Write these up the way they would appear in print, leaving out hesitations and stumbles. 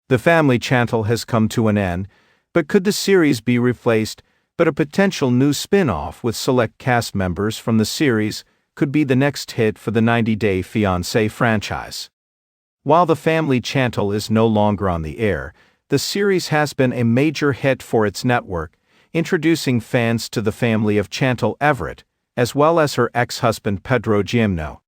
The Family Chantel has come to an end, but could the series be replaced? But a potential new spin-off with select cast members from the series could be the next hit for the 90-Day Fiancé franchise. While The Family Chantel is no longer on the air, the series has been a major hit for its network, introducing fans to the family of Chantel Everett, as well as her ex-husband Pedro Chantel.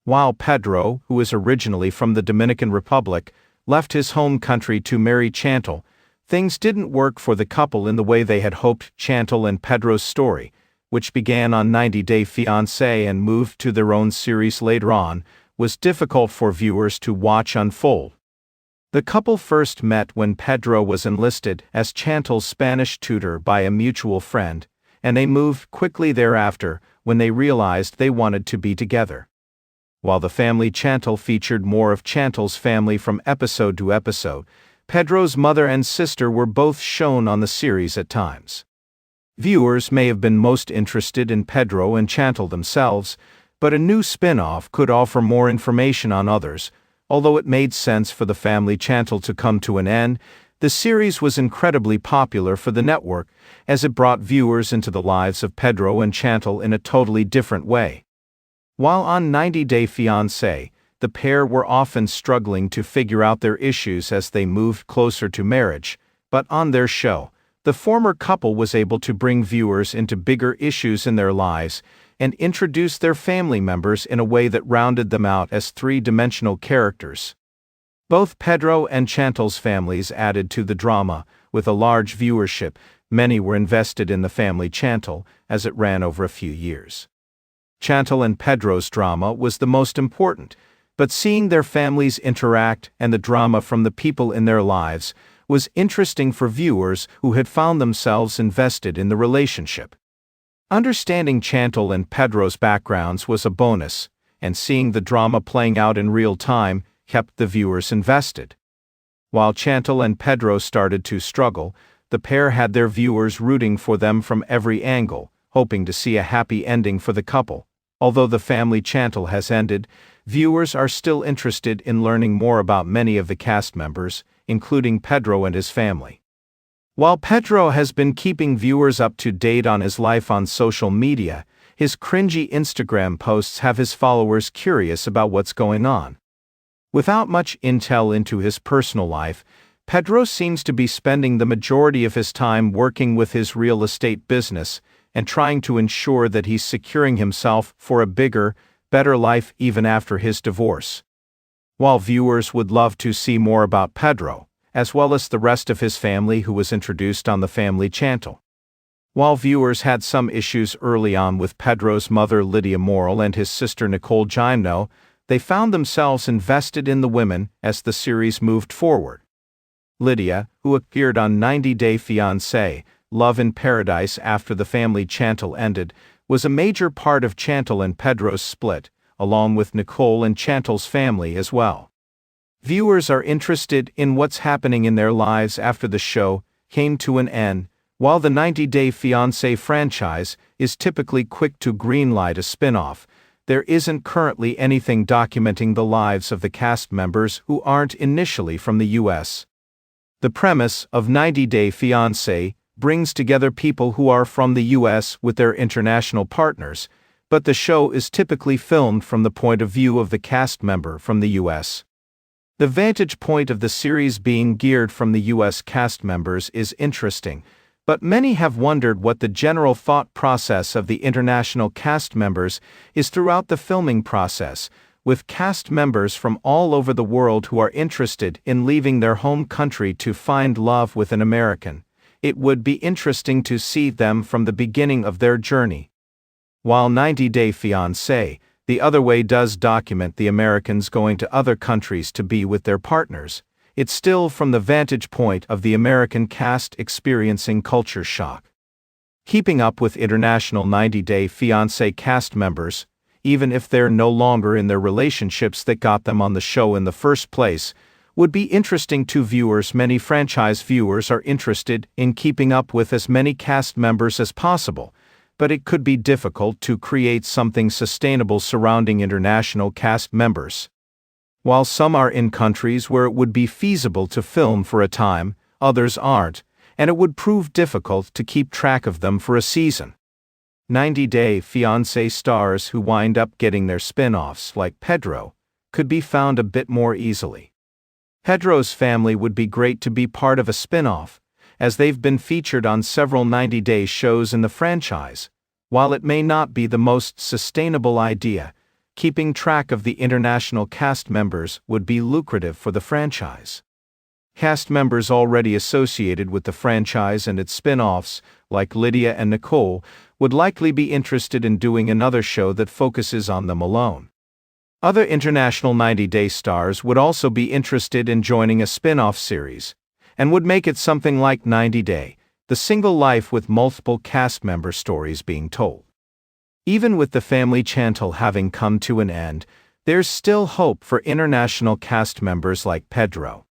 While Pedro, who is originally from the Dominican Republic, left his home country to marry Chantel, things didn't work for the couple in the way they had hoped. Chantel and Pedro's story, which began on 90 Day Fiancé and moved to their own series later on, was difficult for viewers to watch unfold. The couple first met when Pedro was enlisted as Chantel's Spanish tutor by a mutual friend, and they moved quickly thereafter when they realized they wanted to be together. While The Family Chantel featured more of Chantel's family from episode to episode, Pedro's mother and sister were both shown on the series at times. Viewers may have been most interested in Pedro and Chantel themselves, but a new spin-off could offer more information on others. Although it made sense for The Family Chantel to come to an end, the series was incredibly popular for the network as it brought viewers into the lives of Pedro and Chantel in a totally different way. While on 90 Day Fiancé, the pair were often struggling to figure out their issues as they moved closer to marriage, but on their show, the former couple was able to bring viewers into bigger issues in their lives and introduce their family members in a way that rounded them out as three-dimensional characters. Both Pedro and Chantel's families added to the drama, with a large viewership. Many were invested in The Family Chantel as it ran over a few years. Chantel and Pedro's drama was the most important, but seeing their families interact and the drama from the people in their lives was interesting for viewers who had found themselves invested in the relationship. Understanding Chantel and Pedro's backgrounds was a bonus, and seeing the drama playing out in real time kept the viewers invested. While Chantel and Pedro started to struggle, the pair had their viewers rooting for them from every angle, hoping to see a happy ending for the couple. Although The Family Chantel has ended, viewers are still interested in learning more about many of the cast members, including Pedro and his family. While Pedro has been keeping viewers up to date on his life on social media, his cringy Instagram posts have his followers curious about what's going on. Without much intel into his personal life, Pedro seems to be spending the majority of his time working with his real estate business and trying to ensure that he's securing himself for a bigger, better life even after his divorce. While viewers would love to see more about Pedro, as well as the rest of his family who was introduced on The Family Chantel. While viewers had some issues early on with Pedro's mother Lydia Morel and his sister Nicole Gimno, they found themselves invested in the women as the series moved forward. Lydia, who appeared on 90 Day Fiancé, Love in Paradise after The Family Chantel ended, was a major part of Chantel and Pedro's split, along with Nicole and Chantel's family as well. Viewers are interested in what's happening in their lives after the show came to an end. While the 90 Day Fiancé franchise is typically quick to greenlight a spin-off, there isn't currently anything documenting the lives of the cast members who aren't initially from the U.S. The premise of 90 Day Fiancé brings together people who are from the U.S. with their international partners, but the show is typically filmed from the point of view of the cast member from the U.S. The vantage point of the series being geared from the U.S. cast members is interesting, but many have wondered what the general thought process of the international cast members is throughout the filming process, with cast members from all over the world who are interested in leaving their home country to find love with an American. It would be interesting to see them from the beginning of their journey. While 90 Day Fiancé, the other way does document the Americans going to other countries to be with their partners, it's still from the vantage point of the American cast experiencing culture shock. Keeping up with international 90 Day Fiancé cast members, even if they're no longer in their relationships that got them on the show in the first place, would be interesting to viewers. Many franchise viewers are interested in keeping up with as many cast members as possible, but it could be difficult to create something sustainable surrounding international cast members. While some are in countries where it would be feasible to film for a time, others aren't, and it would prove difficult to keep track of them for a season. 90-Day Fiancé stars who wind up getting their spin-offs, like Pedro, could be found a bit more easily. Pedro's family would be great to be part of a spin-off, as they've been featured on several 90-day shows in the franchise. While it may not be the most sustainable idea, keeping track of the international cast members would be lucrative for the franchise. Cast members already associated with the franchise and its spin-offs, like Lydia and Nicole, would likely be interested in doing another show that focuses on them alone. Other international 90-day stars would also be interested in joining a spin-off series, and would make it something like 90-Day, the single life with multiple cast member stories being told. Even with the family Chantel having come to an end, there's still hope for international cast members like Pedro.